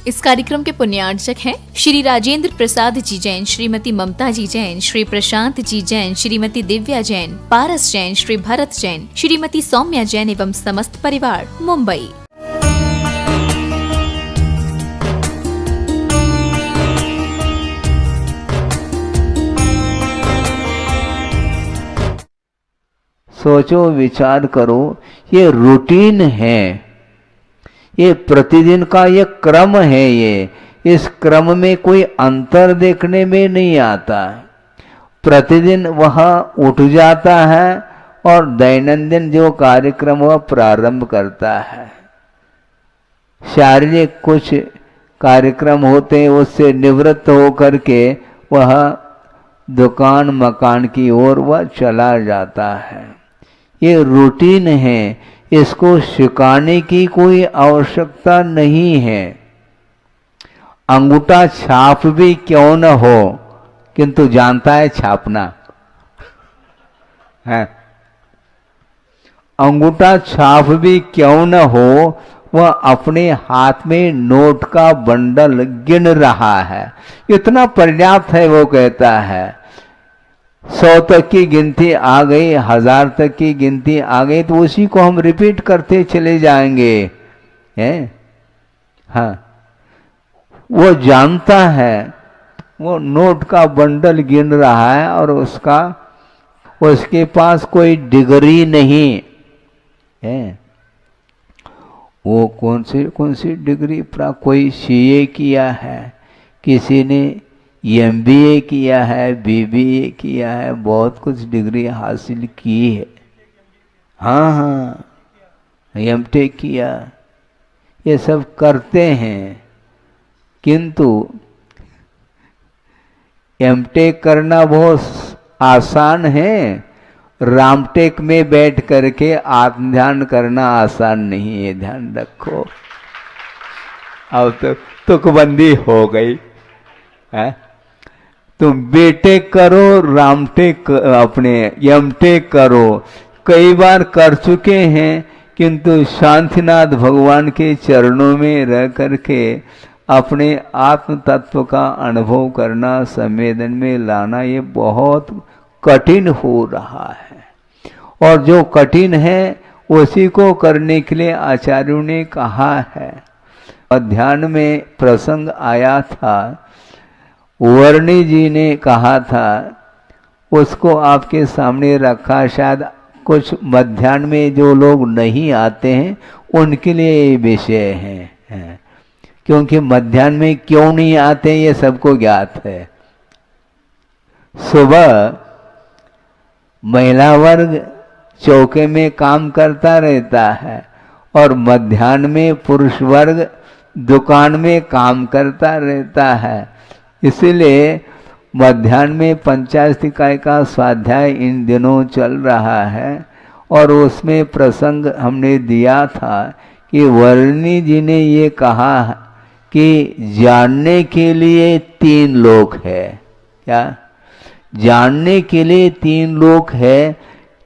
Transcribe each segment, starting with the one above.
इस कार्यक्रम के पुण्यार्चक हैं श्री राजेंद्र प्रसाद जी जैन, श्रीमती ममता जी जैन, श्री प्रशांत जी जैन, श्रीमती दिव्या जैन, पारस जैन, श्री भरत जैन, श्रीमती सौम्या जैन एवं समस्त परिवार, मुंबई। सोचो, विचार करो, ये रूटीन है, ये प्रतिदिन का ये क्रम है। ये इस क्रम में कोई अंतर देखने में नहीं आता। प्रतिदिन वह उठ जाता है और दैनंदिन जो कार्यक्रम वह प्रारंभ करता है। शारीरिक कुछ कार्यक्रम होते हैं, उससे निवृत्त होकर के वह दुकान मकान की ओर वह चला जाता है। ये रूटीन है, इसको सिखाने की कोई आवश्यकता नहीं है। अंगूठा छाप भी क्यों न हो, किंतु जानता है छापना है। अंगूठा छाप भी क्यों न हो, वह अपने हाथ में नोट का बंडल गिन रहा है। इतना पर्याप्त है, वो कहता है। 100 तक की गिनती आ गई, 1000 तक की गिनती आ गई, तो उसी को हम रिपीट करते चले जाएंगे, हैं? हाँ, वो जानता है, वो नोट का बंडल गिन रहा है और उसके पास कोई डिग्री नहीं है। वो कौन सी डिग्री, कोई सीए किया है, किसी ने एमबीए किया है, बीबीए किया है, बहुत कुछ डिग्री हासिल की है। हाँ, एमटेक किया, ये सब करते हैं। किंतु एमटेक करना बहुत आसान है, रामटेक में बैठ करके आत्म ध्यान करना आसान नहीं है, ध्यान रखो। अब तो तुकबंदी हो गई है। तुम बीटेक करो, रामटेक अपने एमटेक करो, कई बार कर चुके हैं, किंतु शांतिनाथ भगवान के चरणों में रह करके अपने आत्म तत्व का अनुभव करना, संवेदन में लाना, ये बहुत कठिन हो रहा है। और जो कठिन है उसी को करने के लिए आचार्यों ने कहा है। ध्यान में प्रसंग आया था, वर्णी जी ने कहा था, उसको आपके सामने रखा। शायद कुछ मध्याह्न में जो लोग नहीं आते हैं उनके लिए ये विषय है, क्योंकि मध्याह्न में क्यों नहीं आते ये सबको ज्ञात है। सुबह महिला वर्ग चौके में काम करता रहता है और मध्याह्न में पुरुष वर्ग दुकान में काम करता रहता है। इसीलिए मध्याह्न में पंचायत इकाई का स्वाध्याय इन दिनों चल रहा है और उसमें प्रसंग हमने दिया था कि वर्णी जी ने ये कहा कि जानने के लिए 3 लोक है। क्या? जानने के लिए 3 लोक है,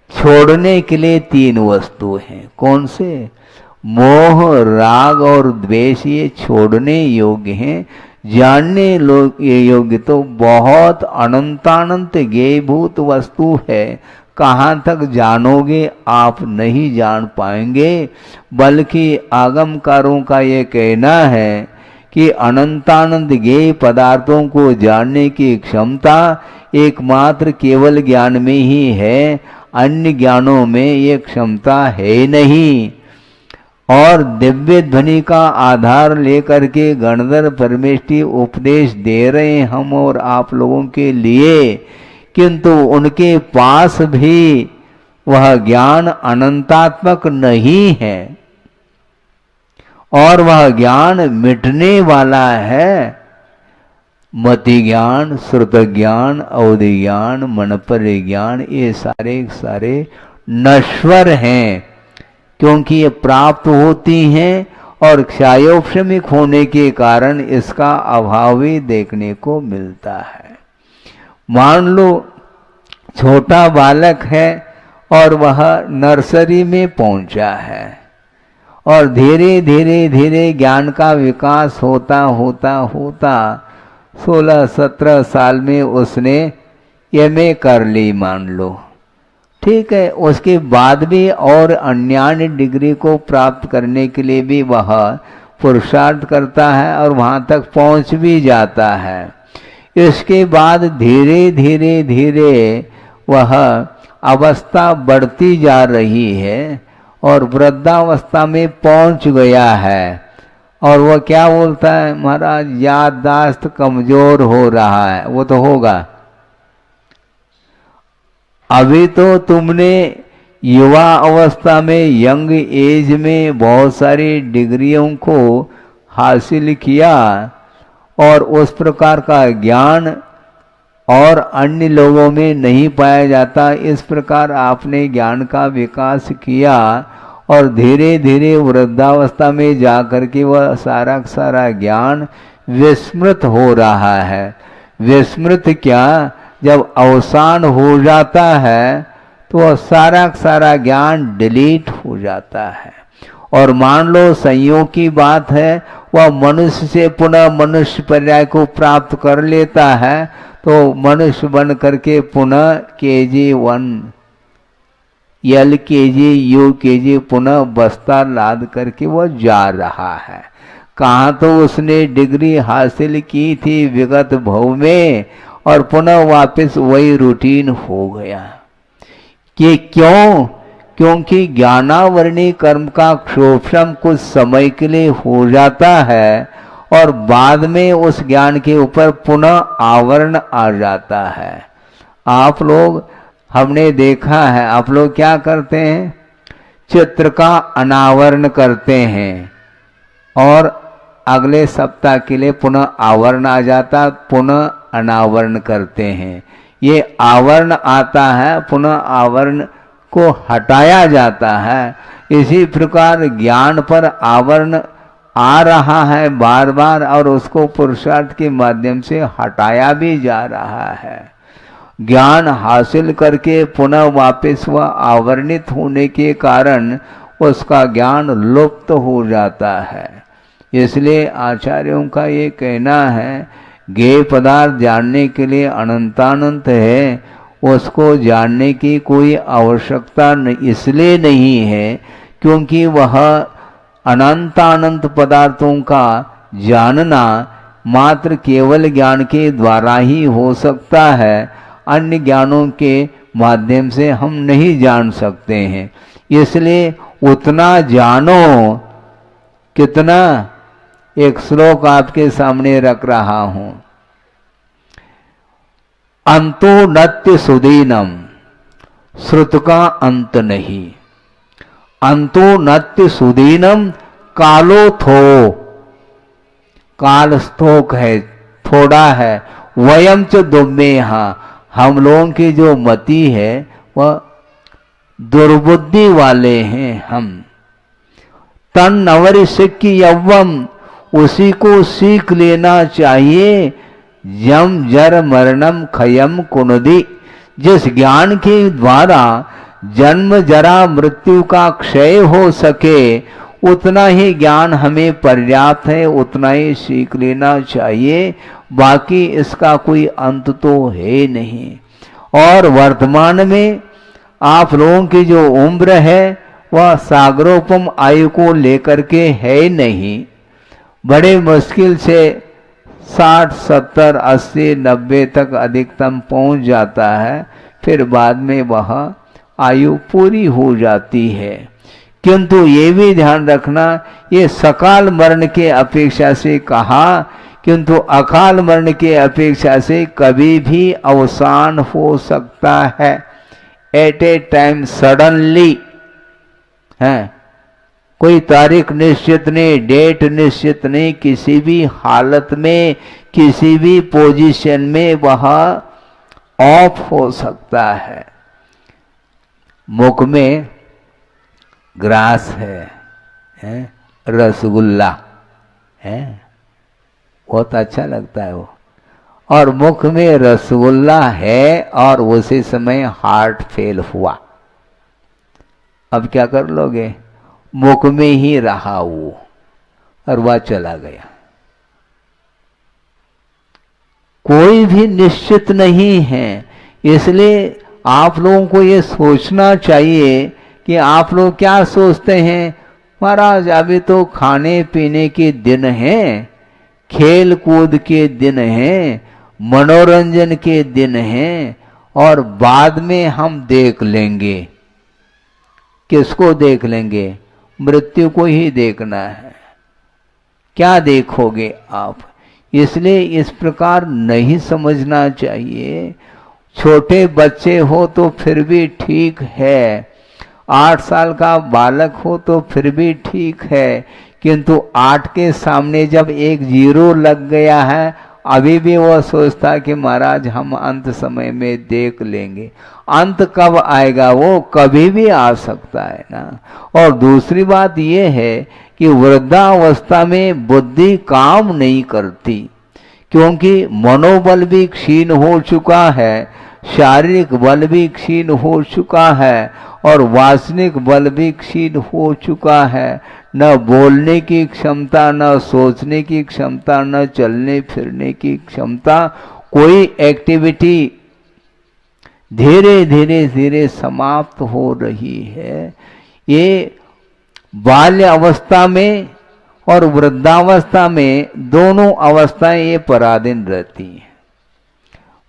छोड़ने के लिए 3 वस्तु हैं। कौन से? मोह, राग और द्वेष, ये छोड़ने योग्य हैं। जानने योग्य तो बहुत अनंतानंत ज्ञेयभूत वस्तु है। कहाँ तक जानोगे आप नहीं जान पाएंगे, बल्कि आगमकारों का ये कहना है कि अनंतानंद ज्ञेय पदार्थों को जानने की क्षमता एकमात्र केवल ज्ञान में ही है, अन्य ज्ञानों में ये क्षमता है नहीं। और दिव्य ध्वनि का आधार लेकर के गणधर परमेष्ठी उपदेश दे रहे हैं हम और आप लोगों के लिए, किंतु उनके पास भी वह ज्ञान अनंतात्मक नहीं है और वह ज्ञान मिटने वाला है। मति ज्ञान, श्रुत ज्ञान, अवधि ज्ञान, मनपर ज्ञान, ये सारे नश्वर हैं, क्योंकि ये प्राप्त होती हैं और क्षयोपशमिक होने के कारण इसका अभाव भी देखने को मिलता है। मान लो छोटा बालक है और वह नर्सरी में पहुंचा है और धीरे धीरे धीरे ज्ञान का विकास होता होता होता 16-17 साल में उसने एमए कर ली मान लो, ठीक है। उसके बाद भी और अन्य डिग्री को प्राप्त करने के लिए भी वह पुरुषार्थ करता है और वहाँ तक पहुँच भी जाता है। इसके बाद धीरे धीरे धीरे वह अवस्था बढ़ती जा रही है और वृद्धावस्था में पहुंच गया है और वह क्या बोलता है, महाराज याददाश्त कमजोर हो रहा है। वो तो होगा, अभी तो तुमने युवा अवस्था में यंग एज में बहुत सारी डिग्रियों को हासिल किया और उस प्रकार का ज्ञान और अन्य लोगों में नहीं पाया जाता। इस प्रकार आपने ज्ञान का विकास किया और धीरे धीरे वृद्धावस्था में जाकर के वह सारा का सारा ज्ञान विस्मृत हो रहा है। विस्मृत क्या, जब अवसान हो जाता है तो वह सारा का सारा ज्ञान डिलीट हो जाता है। और मान लो संयोग की बात है, वह मनुष्य से पुनः मनुष्य पर्याय को प्राप्त कर लेता है तो मनुष्य बन करके पुनः KG1 LKG UKG पुनः बस्ता लाद करके वह जा रहा है। कहाँ तो उसने डिग्री हासिल की थी विगत भव में और पुनः वापस वही रूटीन हो गया। कि क्यों? क्योंकि ज्ञानावरणी कर्म का क्षोभम कुछ समय के लिए हो जाता है और बाद में उस ज्ञान के ऊपर पुनः आवरण आ जाता है। आप लोग, हमने देखा है, आप लोग क्या करते हैं, चित्र का अनावरण करते हैं और अगले सप्ताह के लिए पुनः आवरण आ जाता, पुनः अनावरण करते हैं। ये आवरण आता है, पुनः आवरण को हटाया जाता है। इसी प्रकार ज्ञान पर आवरण आ रहा है बार बार और उसको पुरुषार्थ के माध्यम से हटाया भी जा रहा है। ज्ञान हासिल करके पुनः वापस वह आवरणित होने के कारण उसका ज्ञान लुप्त हो जाता है। इसलिए आचार्यों का ये कहना है, ज्ञेय पदार्थ जानने के लिए अनंतानंत है, उसको जानने की कोई आवश्यकता इसलिए नहीं है क्योंकि वह अनंतानंत पदार्थों का जानना मात्र केवल ज्ञान के द्वारा ही हो सकता है। अन्य ज्ञानों के माध्यम से हम नहीं जान सकते हैं। इसलिए उतना जानो। कितना? एक श्लोक आपके सामने रख रहा हूं। अंतो नत्य सुदीनम, श्रुत का अंत नहीं। अंतो नत्य सुदीनम, कालो थो, काल स्थोक है, थोड़ा है। वयम च दुम्मेहा, हम लोगों की जो मति है वह दुर्बुद्धि वाले हैं हम। तन नवर सिक्की यव्वम, उसी को सीख लेना चाहिए। जम जर मरणम खयम कुनदी, जिस ज्ञान के द्वारा जन्म जरा मृत्यु का क्षय हो सके उतना ही ज्ञान हमें पर्याप्त है, उतना ही सीख लेना चाहिए। बाकी इसका कोई अंत तो है नहीं। और वर्तमान में आप लोगों की जो उम्र है वह सागरोपम आयु को लेकर के है नहीं। बड़े मुश्किल से 60, 70, 80, 90 तक अधिकतम पहुंच जाता है, फिर बाद में वह आयु पूरी हो जाती है। किंतु ये भी ध्यान रखना, ये सकाल मरण के अपेक्षा से कहा, किंतु अकाल मरण के अपेक्षा से कभी भी अवसान हो सकता है। एट ए टाइम सडनली है, कोई तारीख निश्चित नहीं, डेट निश्चित नहीं, किसी भी हालत में किसी भी पोजीशन में वह ऑफ हो सकता है। मुख में ग्रास है रसगुल्ला है, बहुत अच्छा लगता है वो, और मुख में रसगुल्ला है और उसी समय हार्ट फेल हुआ। अब क्या कर लोगे? मुख में ही रहा वो, और वह चला गया। कोई भी निश्चित नहीं है। इसलिए आप लोगों को ये सोचना चाहिए कि आप लोग क्या सोचते हैं, महाराज अभी तो खाने पीने के दिन हैं, खेल कूद के दिन हैं, मनोरंजन के दिन हैं, और बाद में हम देख लेंगे। किसको देख लेंगे? मृत्यु को ही देखना है। क्या देखोगे आप? इसलिए इस प्रकार नहीं समझना चाहिए। छोटे बच्चे हो तो फिर भी ठीक है, 8 साल का बालक हो तो फिर भी ठीक है, किंतु 8 के सामने जब एक 0 लग गया है, अभी भी वह सोचता कि महाराज हम अंत समय में देख लेंगे। अंत कब आएगा? वो कभी भी आ सकता है ना। और दूसरी बात यह है कि वृद्धावस्था में बुद्धि काम नहीं करती, क्योंकि मनोबल भी क्षीण हो चुका है, शारीरिक बल भी क्षीण हो चुका है, और वासनिक बल भी क्षीण हो चुका है। न बोलने की क्षमता, न सोचने की क्षमता, न चलने फिरने की क्षमता, कोई एक्टिविटी धीरे धीरे धीरे समाप्त हो रही है। ये बाल्य अवस्था में और वृद्धावस्था में दोनों अवस्थाएं ये पराधीन रहती हैं।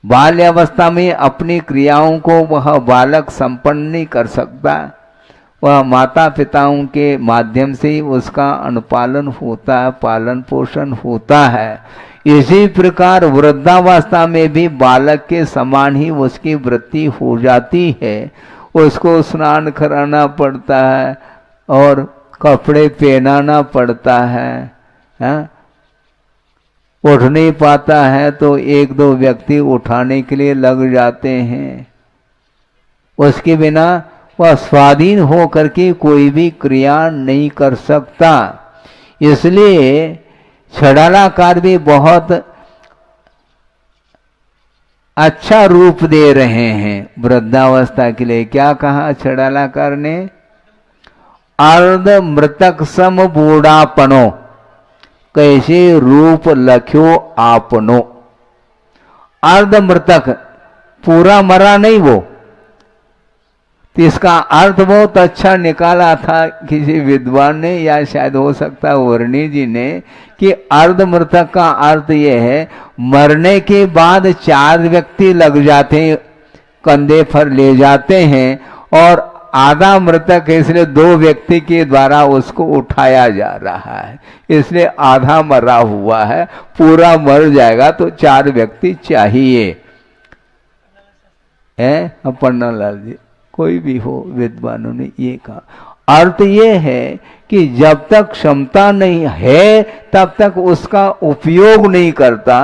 बाल्य अवस्था में अपनी क्रियाओं को वह बालक संपन्न नहीं कर सकता, वह माता पिताओं के माध्यम से ही उसका अनुपालन होता है, पालन पोषण होता है। इसी प्रकार वृद्धावस्था में भी बालक के समान ही उसकी वृत्ति हो जाती है। उसको स्नान कराना पड़ता है और कपड़े पहनाना पड़ता है, उठ नहीं पाता है तो 1-2 व्यक्ति उठाने के लिए लग जाते हैं। उसके बिना वह स्वाधीन हो करके कोई भी क्रिया नहीं कर सकता। इसलिए छड़ालाकार भी बहुत अच्छा रूप दे रहे हैं वृद्धावस्था के लिए। क्या कहा छड़ालाकार ने? अर्ध मृतक सम बूढ़ापनो, कैसे रूप लख्यो आपनो। अर्ध मृतक, पूरा मरा नहीं वो। तो इसका अर्थ बहुत अच्छा निकाला था किसी विद्वान ने, या शायद हो सकता है वर्णी जी ने, कि अर्ध मृतक का अर्थ ये है, मरने के बाद 4 व्यक्ति लग जाते हैं, कंधे पर ले जाते हैं, और आधा मृतक है, इसलिए 2 व्यक्ति के द्वारा उसको उठाया जा रहा है, इसलिए आधा मरा हुआ है। पूरा मर जाएगा तो 4 व्यक्ति चाहिए। पन्नालाल जी, कोई भी हो, विद्वानों ने ये कहा। अर्थ ये है कि जब तक क्षमता नहीं है तब तक उसका उपयोग नहीं करता।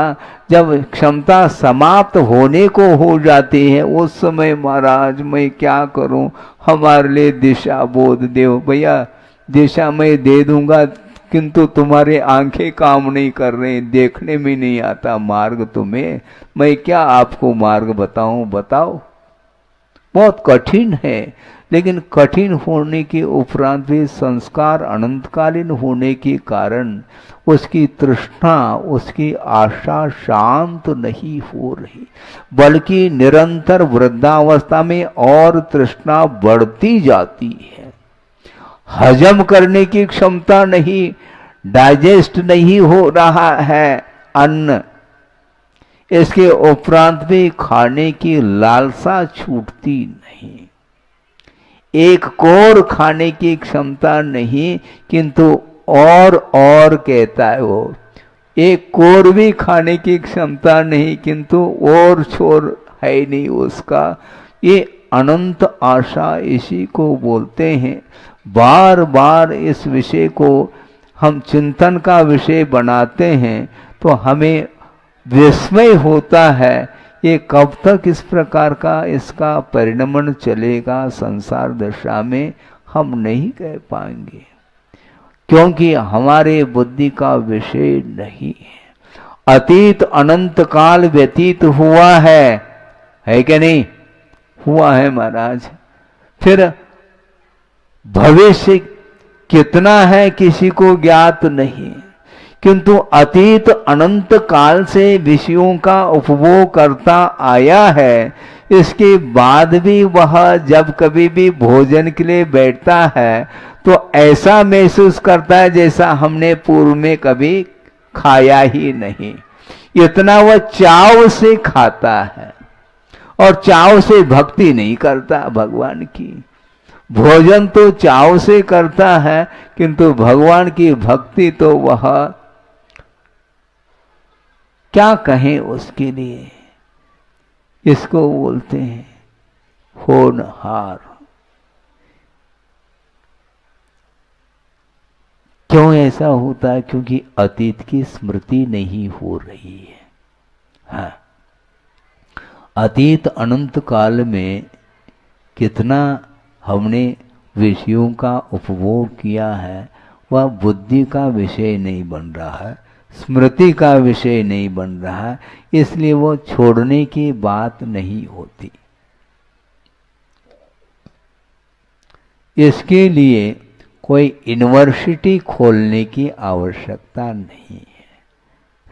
जब क्षमता समाप्त होने को हो जाती है, उस समय महाराज मैं क्या करूं, हमारे लिए दिशा बोध दो। भैया दिशा मैं दे दूंगा, किंतु तुम्हारे आंखें काम नहीं कर रही, देखने में नहीं आता मार्ग तुम्हें, मैं क्या आपको मार्ग बताऊं? बताओ। बहुत कठिन है, लेकिन कठिन होने के उपरांत भी संस्कार अनंतकालीन होने के कारण उसकी तृष्णा, उसकी आशा शांत नहीं हो रही, बल्कि निरंतर वृद्धावस्था में और तृष्णा बढ़ती जाती है। हजम करने की क्षमता नहीं, डाइजेस्ट नहीं हो रहा है अन्न, इसके उपरांत भी खाने की लालसा छूटती नहीं। एक कोर खाने की क्षमता नहीं, किंतु और कहता है वो। एक कोर भी खाने की क्षमता नहीं, किंतु और छोर है नहीं उसका। ये अनंत आशा इसी को बोलते हैं। बार बार इस विषय को हम चिंतन का विषय बनाते हैं तो हमें विस्मय होता है, ये कब तक इस प्रकार का इसका परिणमन चलेगा संसार दशा में, हम नहीं कह पाएंगे, क्योंकि हमारे बुद्धि का विषय नहीं है। अतीत अनंत काल व्यतीत हुआ है कि नहीं? हुआ है महाराज। फिर भविष्य कितना है किसी को ज्ञात नहीं, किंतु अतीत अनंत काल से विषयों का उपभोग करता आया है। इसके बाद भी वह जब कभी भी भोजन के लिए बैठता है तो ऐसा महसूस करता है जैसा हमने पूर्व में कभी खाया ही नहीं। इतना वह चाव से खाता है और चाव से भक्ति नहीं करता भगवान की। भोजन तो चाव से करता है, किंतु भगवान की भक्ति तो वह क्या कहें उसके लिए। इसको बोलते हैं होनहार। क्यों ऐसा होता है? क्योंकि अतीत की स्मृति नहीं हो रही है। हाँ, अतीत अनंत काल में कितना हमने विषयों का उपभोग किया है, वह बुद्धि का विषय नहीं बन रहा है, स्मृति का विषय नहीं बन रहा है, इसलिए वो छोड़ने की बात नहीं होती। इसके लिए कोई यूनिवर्सिटी खोलने की आवश्यकता नहीं है।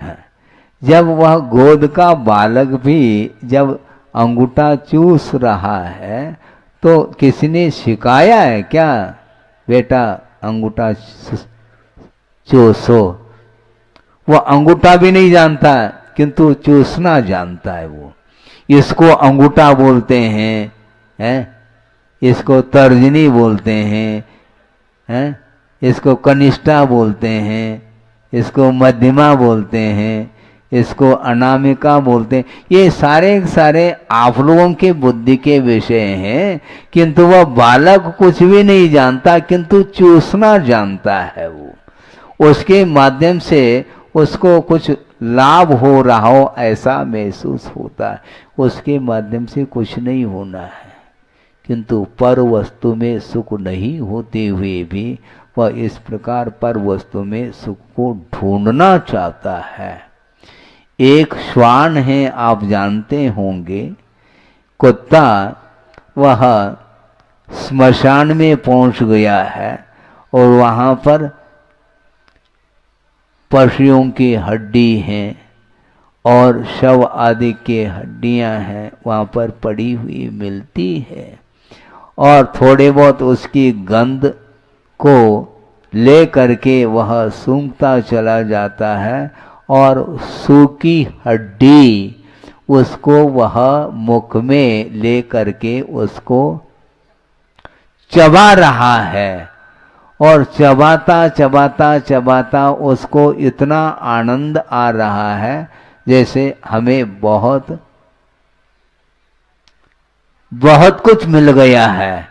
हाँ, जब वह गोद का बालक भी जब अंगूठा चूस रहा है तो किसी ने सिखाया है क्या, बेटा अंगूठा चूसो? वो अंगूठा भी नहीं जानता किंतु चूसना जानता है। वो इसको अंगूठा बोलते हैं, इसको तर्जनी बोलते हैं, इसको कनिष्ठा बोलते हैं, इसको मध्यमा बोलते हैं, इसको अनामिका बोलते हैं। ये सारे आप लोगों के बुद्धि के विषय हैं, किंतु वह बालक कुछ भी नहीं जानता, किंतु चूसना जानता है। वो उसके माध्यम से उसको कुछ लाभ हो रहा हो ऐसा महसूस होता है। उसके माध्यम से कुछ नहीं होना है, किंतु पर वस्तु में सुख नहीं होते हुए भी वह इस प्रकार पर वस्तु में सुख को ढूंढना चाहता है। एक श्वान है, आप जानते होंगे, कुत्ता, वह स्मशान में पहुंच गया है और वहां पर पशुओं की हड्डी हैं और शव आदि के हड्डियां हैं, वहां पर पड़ी हुई मिलती है और थोड़े बहुत उसकी गंध को ले करके वह सूंघता चला जाता है और सूखी हड्डी उसको वह मुख में ले करके उसको चबा रहा है और चबाता चबाता चबाता उसको इतना आनंद आ रहा है जैसे हमें बहुत कुछ मिल गया है,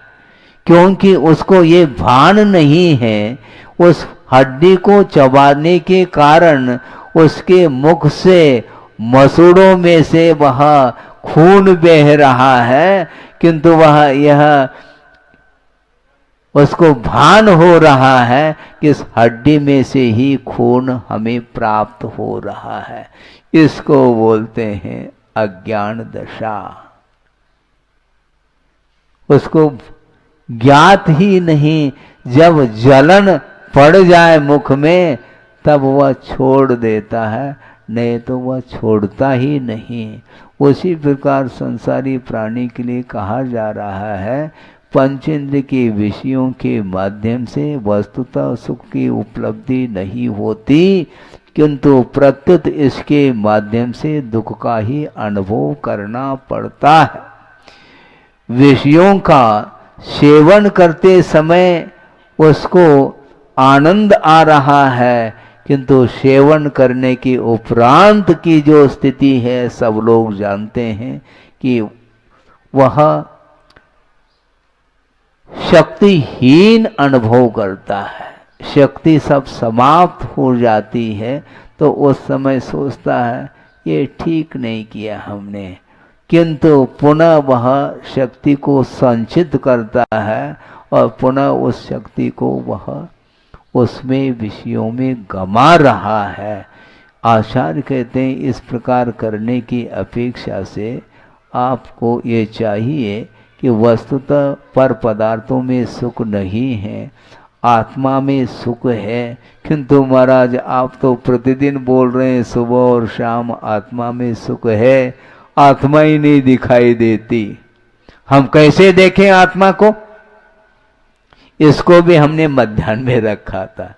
क्योंकि उसको ये भान नहीं है। उस हड्डी को चबाने के कारण उसके मुख से मसूड़ों में से वह खून बह रहा है, किंतु वह यह उसको भान हो रहा है कि इस हड्डी में से ही खून हमें प्राप्त हो रहा है। इसको बोलते हैं अज्ञान दशा। उसको ज्ञात ही नहीं, जब जलन पड़ जाए मुख में तब वह छोड़ देता है, नहीं तो वह छोड़ता ही नहीं। उसी प्रकार संसारी प्राणी के लिए कहा जा रहा है, पंचेंद्र के विषयों के माध्यम से वस्तुतः सुख की उपलब्धि नहीं होती, किंतु प्रत्युत इसके माध्यम से दुख का ही अनुभव करना पड़ता है। विषयों का सेवन करते समय उसको आनंद आ रहा है, किंतु सेवन करने के उपरांत की जो स्थिति है सब लोग जानते हैं कि वह शक्तिहीन अनुभव करता है। शक्ति सब समाप्त हो जाती है तो उस समय सोचता है ये ठीक नहीं किया हमने, किंतु पुनः वह शक्ति को संचित करता है और पुनः उस शक्ति को वह उसमें विषयों में गमा रहा है। आचार्य कहते हैं इस प्रकार करने की अपेक्षा से आपको ये चाहिए कि वस्तुतः पर पदार्थों में सुख नहीं है, आत्मा में सुख है, किंतु महाराज आप तो प्रतिदिन बोल रहे हैं सुबह और शाम आत्मा में सुख है, आत्मा ही नहीं दिखाई देती। हम कैसे देखें आत्मा को? इसको भी हमने मध्याह्न में रखा था।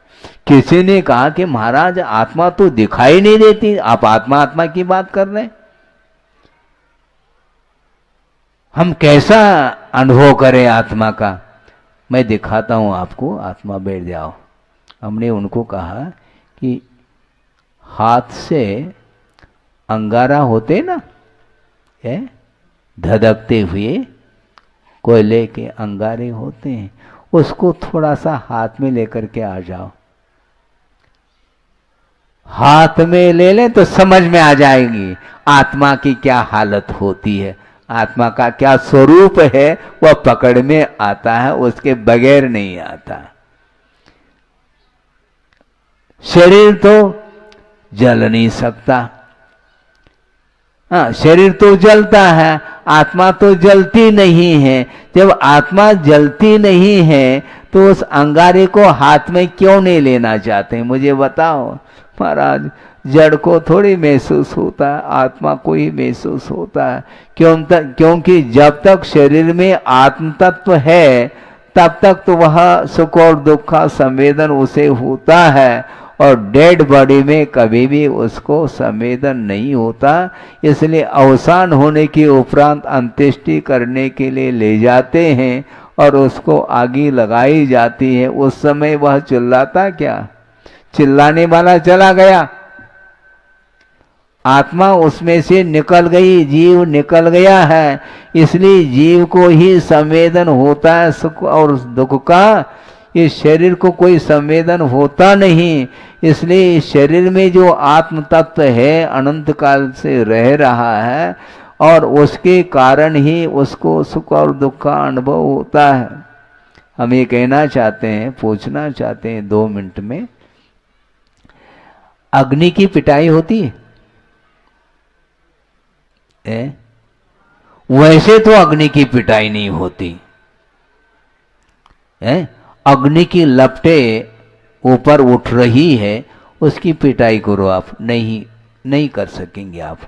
किसी ने कहा कि महाराज आत्मा तो दिखाई नहीं देती, आप आत्मा आत्मा की बात कर रहे हैं, हम कैसा अनुभव करें आत्मा का? मैं दिखाता हूं आपको, आत्मा बैठ जाओ। हमने उनको कहा कि हाथ से अंगारा होते ना, धधकते हुए कोयले के अंगारे होते हैं, उसको थोड़ा सा हाथ में लेकर के आ जाओ। हाथ में ले लें तो समझ में आ जाएगी आत्मा की क्या हालत होती है, आत्मा का क्या स्वरूप है, वह पकड़ में आता है, उसके बगैर नहीं आता। शरीर तो जल नहीं सकता, हाँ शरीर तो जलता है, आत्मा तो जलती नहीं है। जब आत्मा जलती नहीं है तो उस अंगारे को हाथ में क्यों नहीं लेना चाहते? मुझे बताओ महाराज। जड़ को थोड़ी महसूस होता है, आत्मा को ही महसूस होता है। क्योंकि जब तक शरीर में आत्म तत्व है तब तक तो वह सुख और दुख का संवेदन उसे होता है, और डेड बॉडी में कभी भी उसको संवेदन नहीं होता। इसलिए अवसान होने के उपरांत अंत्येष्टि करने के लिए ले जाते हैं और उसको आगी लगाई जाती है। उस समय वह चिल्लाता क्या? चिल्लाने वाला चला गया, आत्मा उसमें से निकल गई, जीव निकल गया है। इसलिए जीव को ही संवेदन होता है सुख और दुख का, इस शरीर को कोई संवेदन होता नहीं। इसलिए इस शरीर में जो आत्म तत्व है अनंत काल से रह रहा है, और उसके कारण ही उसको सुख और दुख का अनुभव होता है। हम ये कहना चाहते हैं, पूछना चाहते हैं 2 मिनट में, अग्नि की पिटाई होती है? वैसे तो अग्नि की पिटाई नहीं होती है। अग्नि की लपटें ऊपर उठ रही है, उसकी पिटाई करो आप, नहीं कर सकेंगे आप।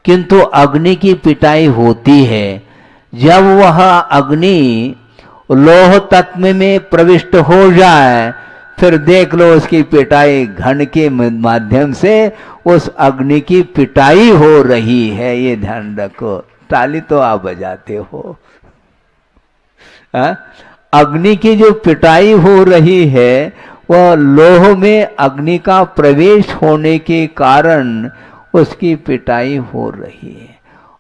किंतु अग्नि की पिटाई होती है जब वह अग्नि लोह तत्व में प्रविष्ट हो जाए, फिर देख लो उसकी पिटाई घन के माध्यम से उस अग्नि की पिटाई हो रही है। ये ध्यान रखो। ताली तो आप बजाते हो। अग्नि की जो पिटाई हो रही है वह लोह में अग्नि का प्रवेश होने के कारण उसकी पिटाई हो रही है,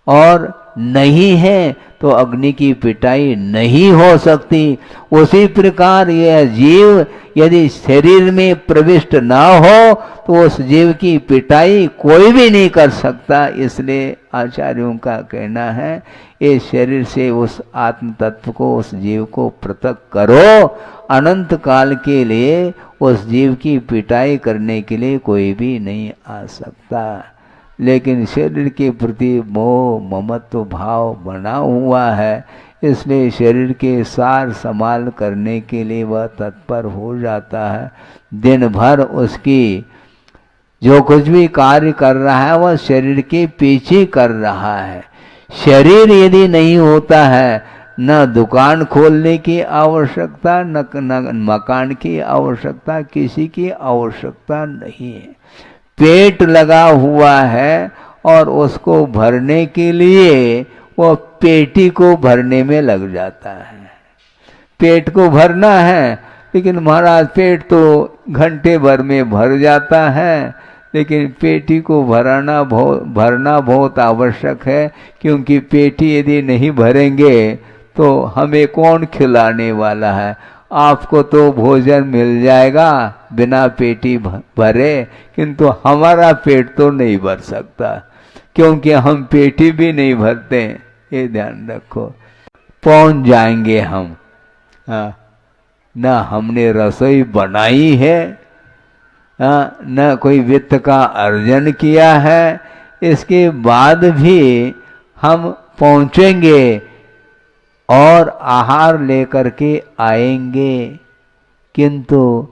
और नहीं है तो अग्नि की पिटाई नहीं हो सकती। उसी प्रकार यह जीव यदि शरीर में प्रविष्ट ना हो तो उस जीव की पिटाई कोई भी नहीं कर सकता। इसलिए आचार्यों का कहना है इस शरीर से उस आत्म तत्व को, उस जीव को पृथक करो। अनंत काल के लिए उस जीव की पिटाई करने के लिए कोई भी नहीं आ सकता। लेकिन शरीर के प्रति मोह ममत्व भाव बना हुआ है, इसलिए शरीर के सार संभाल करने के लिए वह तत्पर हो जाता है। दिन भर उसकी जो कुछ भी कार्य कर रहा है वह शरीर के पीछे कर रहा है। शरीर यदि नहीं होता है, न दुकान खोलने की आवश्यकता, न मकान की आवश्यकता, किसी की आवश्यकता नहीं है। पेट लगा हुआ है और उसको भरने के लिए वो पेटी को भरने में लग जाता है। पेट को भरना है, लेकिन महाराज पेट तो घंटे भर में भर जाता है, लेकिन पेटी को भरना बहुत आवश्यक है। क्योंकि पेटी यदि नहीं भरेंगे तो हमें कौन खिलाने वाला है? आपको तो भोजन मिल जाएगा बिना पेटी भरे, किंतु हमारा पेट तो नहीं भर सकता, क्योंकि हम पेटी भी नहीं भरते। ये ध्यान रखो। पहुंच जाएंगे हम, न हमने रसोई बनाई है, न कोई वित्त का अर्जन किया है, इसके बाद भी हम पहुंचेंगे और आहार लेकर के आएंगे। किंतु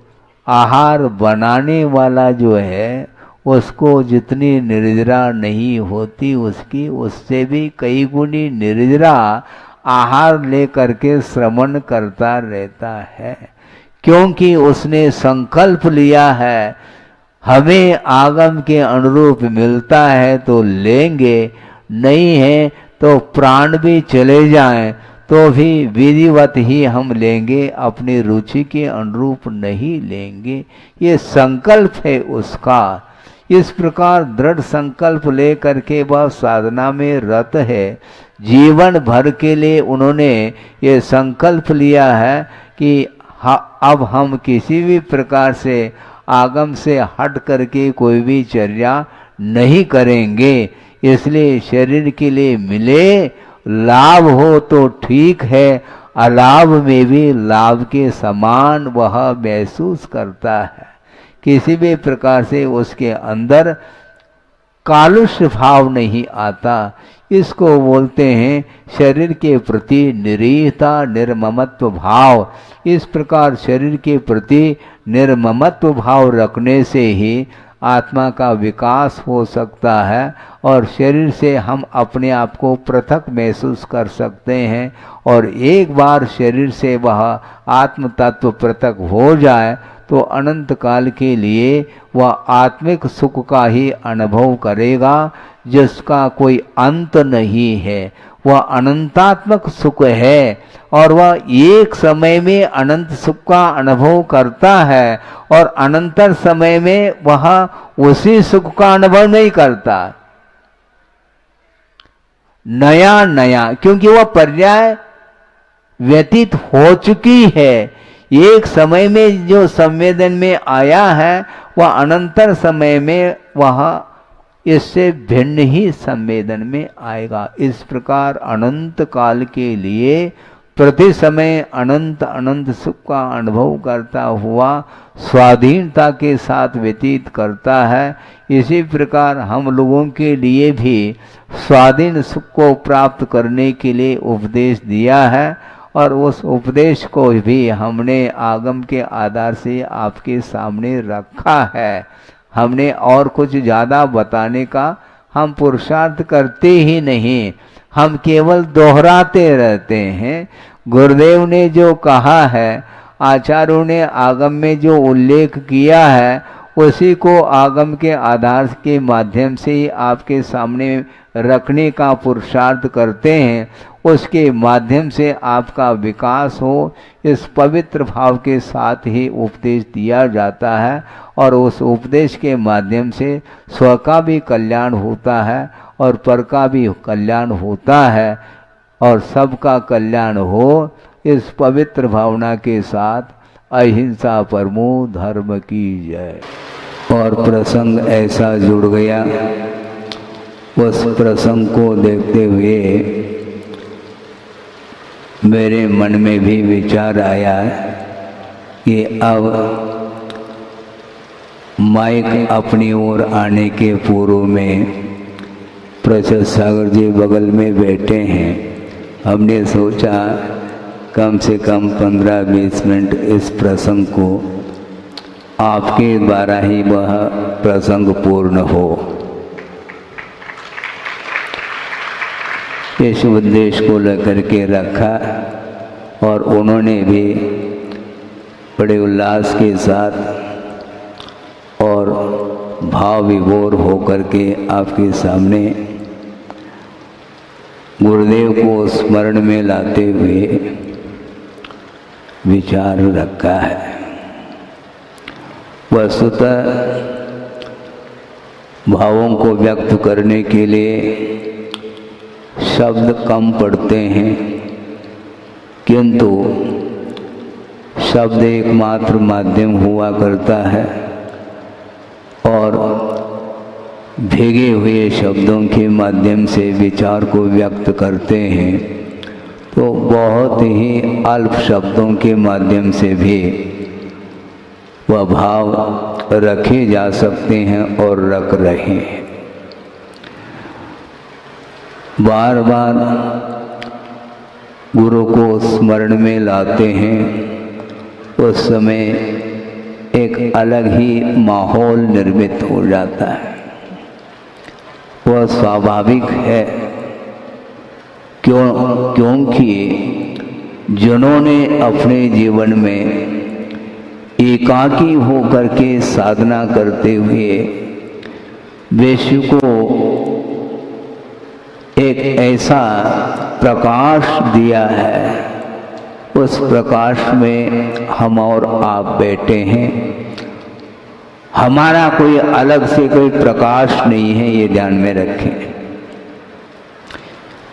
आहार बनाने वाला जो है उसको जितनी निर्जरा नहीं होती उसकी उससे भी कई गुनी निर्जरा आहार लेकर के श्रवण करता रहता है, क्योंकि उसने संकल्प लिया है हमें आगम के अनुरूप मिलता है तो लेंगे, नहीं है तो प्राण भी चले जाएं तो भी विधिवत ही हम लेंगे, अपनी रुचि के अनुरूप नहीं लेंगे। ये संकल्प है उसका। इस प्रकार दृढ़ संकल्प ले करके वह साधना में रत है। जीवन भर के लिए उन्होंने ये संकल्प लिया है कि अब हम किसी भी प्रकार से आगम से हट करके कोई भी चर्या नहीं करेंगे। इसलिए शरीर के लिए मिले लाभ हो तो ठीक है, अलाभ में भी लाभ के समान वह महसूस करता है। किसी भी प्रकार से उसके अंदर कालुष्य भाव नहीं आता। इसको बोलते हैं शरीर के प्रति निरीहता, निर्ममत्व भाव। इस प्रकार शरीर के प्रति निर्ममत्व भाव रखने से ही आत्मा का विकास हो सकता है और शरीर से हम अपने आप को पृथक महसूस कर सकते हैं। और एक बार शरीर से वह आत्म तत्व पृथक हो जाए तो अनंत काल के लिए वह आत्मिक सुख का ही अनुभव करेगा, जिसका कोई अंत नहीं है। वह अनंतात्मक सुख है और वह एक समय में अनंत सुख का अनुभव करता है और अनंतर समय में वह उसी सुख का अनुभव नहीं करता। नया नया, क्योंकि वह पर्याय व्यतीत हो चुकी है। एक समय में जो संवेदन में आया है वह अनंतर समय में वह इससे भिन्न ही संवेदन में आएगा। इस प्रकार अनंत काल के लिए प्रति समय अनंत अनंत सुख का अनुभव करता हुआ स्वाधीनता के साथ व्यतीत करता है। इसी प्रकार हम लोगों के लिए भी स्वाधीन सुख को प्राप्त करने के लिए उपदेश दिया है और उस उपदेश को भी हमने आगम के आधार से आपके सामने रखा है। हमने और कुछ ज़्यादा बताने का हम पुरुषार्थ करते ही नहीं, हम केवल दोहराते रहते हैं। गुरुदेव ने जो कहा है, आचार्यों ने आगम में जो उल्लेख किया है, उसी को आगम के आधार के माध्यम से ही आपके सामने रखने का पुरुषार्थ करते हैं। उसके माध्यम से आपका विकास हो, इस पवित्र भाव के साथ ही उपदेश दिया जाता है और उस उपदेश के माध्यम से स्व का भी कल्याण होता है और पर का भी कल्याण होता है और सबका कल्याण हो। इस पवित्र भावना के साथ अहिंसा परमो धर्म की जय। और प्रसंग ऐसा जुड़ गया, उस प्रसंग को देखते हुए मेरे मन में भी विचार आया कि अब माइक अपनी ओर आने के पूर्व में प्रसाद सागर जी बगल में बैठे हैं। हमने सोचा कम से कम 15-20 मिनट इस प्रसंग को आपके द्वारा ही वह प्रसंग पूर्ण हो। इस उद्देश्य को लेकर के रखा और उन्होंने भी बड़े उल्लास के साथ और भाव विभोर होकर के आपके सामने गुरुदेव को स्मरण में लाते हुए विचार रखा है। वस्तुतः भावों को व्यक्त करने के लिए शब्द कम पड़ते हैं, किंतु शब्द एकमात्र माध्यम हुआ करता है और भीगे हुए शब्दों के माध्यम से विचार को व्यक्त करते हैं तो बहुत ही अल्प शब्दों के माध्यम से भी वह भाव रखे जा सकते हैं और रख रहे हैं। बार बार गुरु को स्मरण में लाते हैं उस समय एक अलग ही माहौल निर्मित हो जाता है। वह स्वाभाविक है, क्योंकि जिन्होंने अपने जीवन में एकाकी होकर के साधना करते हुए विश्व को एक ऐसा प्रकाश दिया है, उस प्रकाश में हम और आप बैठे हैं। हमारा कोई अलग से कोई प्रकाश नहीं है, ये ध्यान में रखें।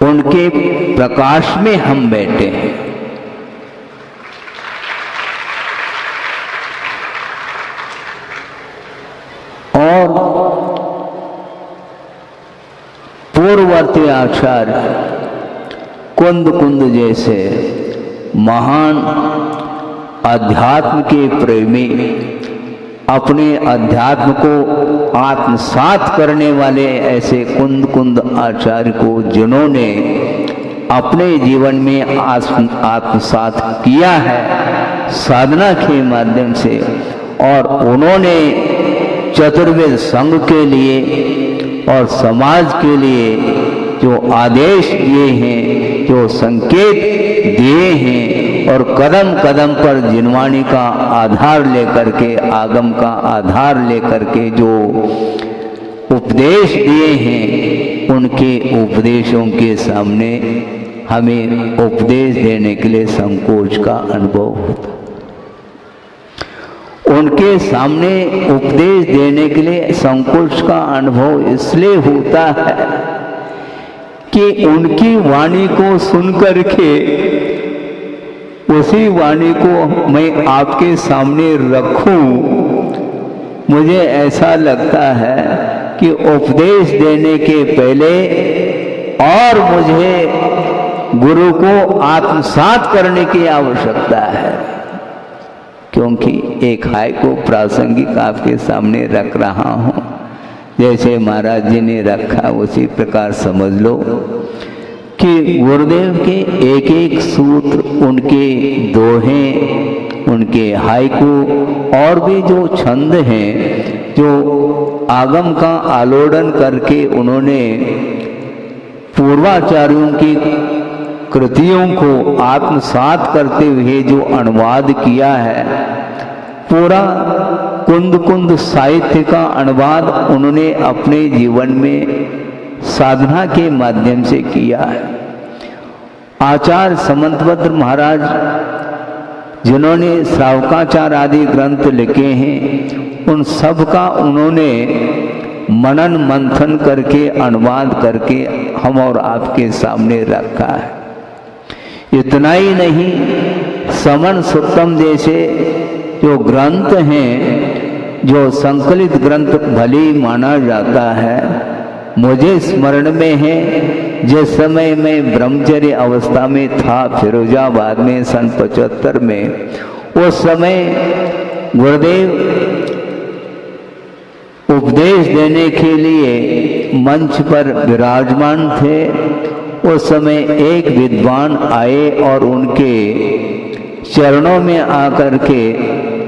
उनके प्रकाश में हम बैठे हैं। और पूर्ववर्ती आचार्य कुंद कुंद जैसे महान अध्यात्म के प्रेमी, अपने अध्यात्म को आत्मसात करने वाले ऐसे कुंद कुंद आचार्य को जिन्होंने अपने जीवन में आत्मसात किया है साधना के माध्यम से, और उन्होंने चतुर्वेद संघ के लिए और समाज के लिए जो आदेश दिए हैं, जो संकेत दिए हैं, और कदम कदम पर जिनवाणी का आधार लेकर के, आगम का आधार लेकर के जो उपदेश दिए हैं, उनके उपदेशों के सामने हमें उपदेश देने के लिए संकोच का अनुभव होता। उनके सामने उपदेश देने के लिए संकोच का अनुभव इसलिए होता है कि उनकी वाणी को सुनकर के उसी वाणी को मैं आपके सामने रखूं, मुझे ऐसा लगता है कि उपदेश देने के पहले और मुझे गुरु को आत्मसात करने की आवश्यकता है, क्योंकि एक हाय को प्रासंगिक आपके सामने रख रहा हूँ। जैसे महाराज जी ने रखा उसी प्रकार समझ लो कि गुरुदेव के एक एक सूत्र, उनके दोहे, उनके हाइकू और भी जो छंद हैं, जो आगम का आलोड़न करके उन्होंने पूर्वाचार्यों की कृतियों को आत्मसात करते हुए जो अनुवाद किया है, पूरा कुंद कुंद साहित्य का अनुवाद उन्होंने अपने जीवन में साधना के माध्यम से किया है। आचार्य समंतभद्र महाराज जिन्होंने श्रावकाचार आदि ग्रंथ लिखे हैं, उन सब का उन्होंने मनन मंथन करके अनुवाद करके हम और आपके सामने रखा है। इतना ही नहीं, समन सुत्तम जैसे जो ग्रंथ हैं, जो संकलित ग्रंथ भली माना जाता है, मुझे स्मरण में है जिस समय मैं ब्रह्मचर्य अवस्था में था फिरोजाबाद में सन 75 में, उस समय गुरुदेव उपदेश देने के लिए मंच पर विराजमान थे। उस समय एक विद्वान आए और उनके चरणों में आकर के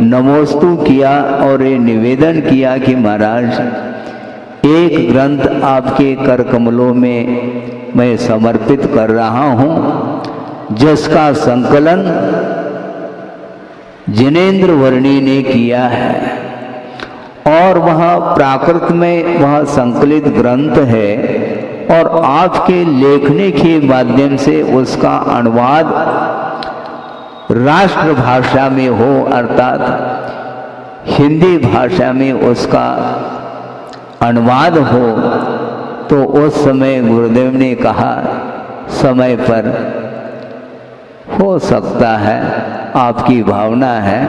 नमोस्तु किया और ये निवेदन किया कि महाराज, एक ग्रंथ आपके कर कमलों में मैं समर्पित कर रहा हूँ, जिसका संकलन जिनेन्द्र वर्णी ने किया है, और वह प्राकृत में वह संकलित ग्रंथ है, और आपके लेखने के माध्यम से उसका अनुवाद राष्ट्रभाषा में हो, अर्थात हिंदी भाषा में उसका अनुवाद हो, तो उस समय गुरुदेव ने कहा समय पर हो सकता है, आपकी भावना है,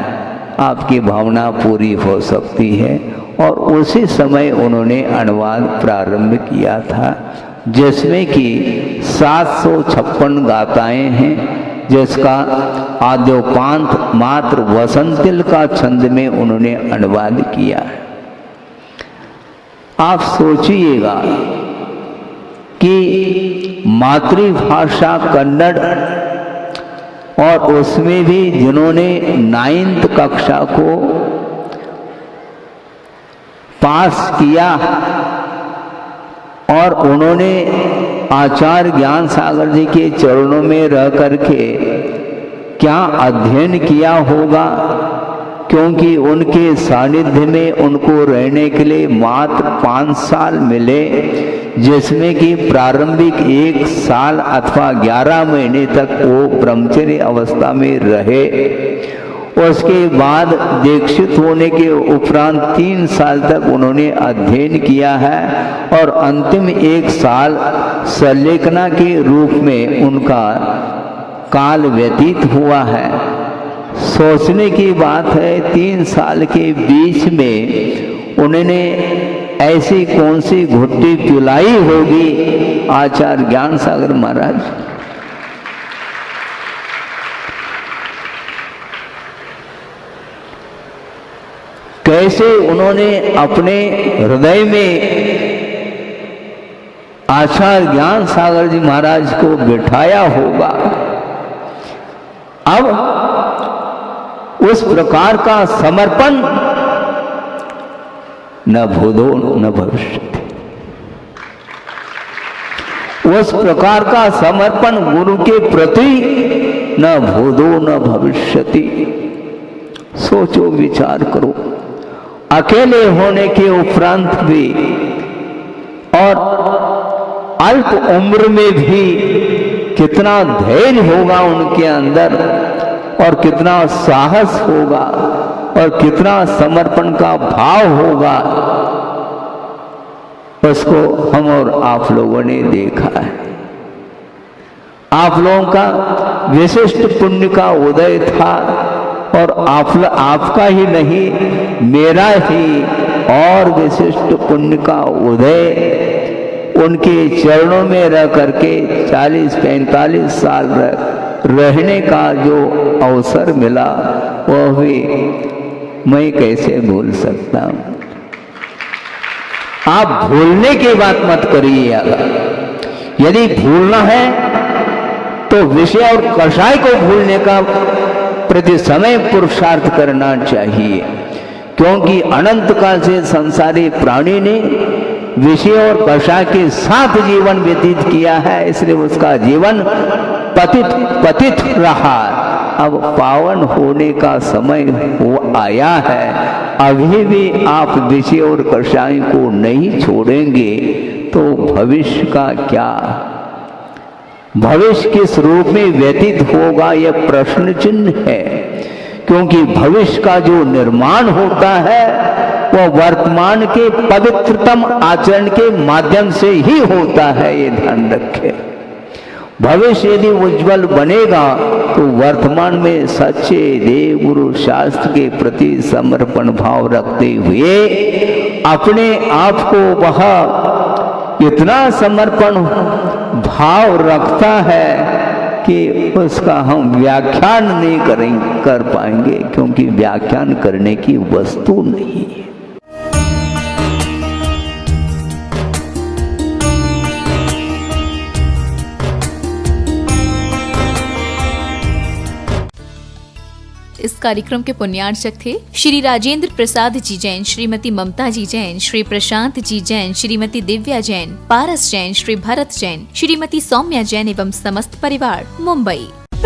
आपकी भावना पूरी हो सकती है। और उसी समय उन्होंने अनुवाद प्रारंभ किया था, जिसमें कि 756 गाथाएं हैं, जिसका आद्योपांत मात्र वसंतिल का छंद में उन्होंने अनुवाद किया है। आप सोचिएगा कि मातृभाषा कन्नड़ और उसमें भी जिन्होंने 9th कक्षा को पास किया और उन्होंने आचार्य ज्ञान सागर जी के चरणों में रह करके क्या अध्ययन किया होगा, क्योंकि उनके सानिध्य में उनको रहने के लिए मात्र 5 साल मिले, जिसमें कि प्रारंभिक 1 साल अथवा 11 महीने तक वो ब्रह्मचर्य अवस्था में रहे। उसके बाद दीक्षित होने के उपरांत 3 साल तक उन्होंने अध्ययन किया है और अंतिम 1 साल संलेखना के रूप में उनका काल व्यतीत हुआ है। सोचने की बात है, 3 साल के बीच में उन्होंने ऐसी कौन सी घुट्टी पिलाई होगी आचार्य ज्ञान सागर महाराज। कैसे उन्होंने अपने हृदय में आचार्य ज्ञान सागर जी महाराज को बिठाया होगा। अब उस प्रकार का समर्पण न भूतो न भविष्यति, उस प्रकार का समर्पण गुरु के प्रति न भूतो न भविष्यति। सोचो, विचार करो, अकेले होने के उपरांत भी और अल्प उम्र में भी कितना धैर्य होगा उनके अंदर और कितना साहस होगा और कितना समर्पण का भाव होगा, उसको हम और आप लोगों ने देखा है। आप लोगों का विशिष्ट पुण्य का उदय था और आपका ही नहीं, मेरा ही और विशिष्ट पुण्य का उदय उनके चरणों में रह करके 40-45 साल रहने का जो अवसर मिला, वह भी मैं कैसे भूल सकता हूँ। आप भूलने की बात मत करिएगा। यदि भूलना है तो विषय और कषाय को भूलने का प्रति समय पुरुषार्थ करना चाहिए, क्योंकि अनंत काल से संसारी प्राणी ने विषय और कषाय के साथ जीवन व्यतीत किया है, इसलिए उसका जीवन पतित रहा। अब पावन होने का समय आया है। अभी भी आप विषय और कषाय को नहीं छोड़ेंगे तो भविष्य का क्या, भविष्य किस रूप में व्यतीत होगा, यह प्रश्न चिन्ह है। क्योंकि भविष्य का जो निर्माण होता है वह वर्तमान के पवित्रतम आचरण के माध्यम से ही होता है, ये ध्यान रखें। भविष्य यदि उज्जवल बनेगा तो वर्तमान में सच्चे देव गुरु शास्त्र के प्रति समर्पण भाव रखते हुए अपने आप को वह इतना समर्पण भाव रखता है कि उसका हम व्याख्यान नहीं कर पाएंगे, क्योंकि व्याख्यान करने की वस्तु नहीं है। इस कार्यक्रम के पुण्यार्चक थे श्री राजेंद्र प्रसाद जी जैन, श्रीमती ममता जी जैन, श्री प्रशांत जी जैन, श्रीमती दिव्या जैन, पारस जैन, श्री भरत जैन, श्रीमती सौम्या जैन एवं समस्त परिवार, मुंबई।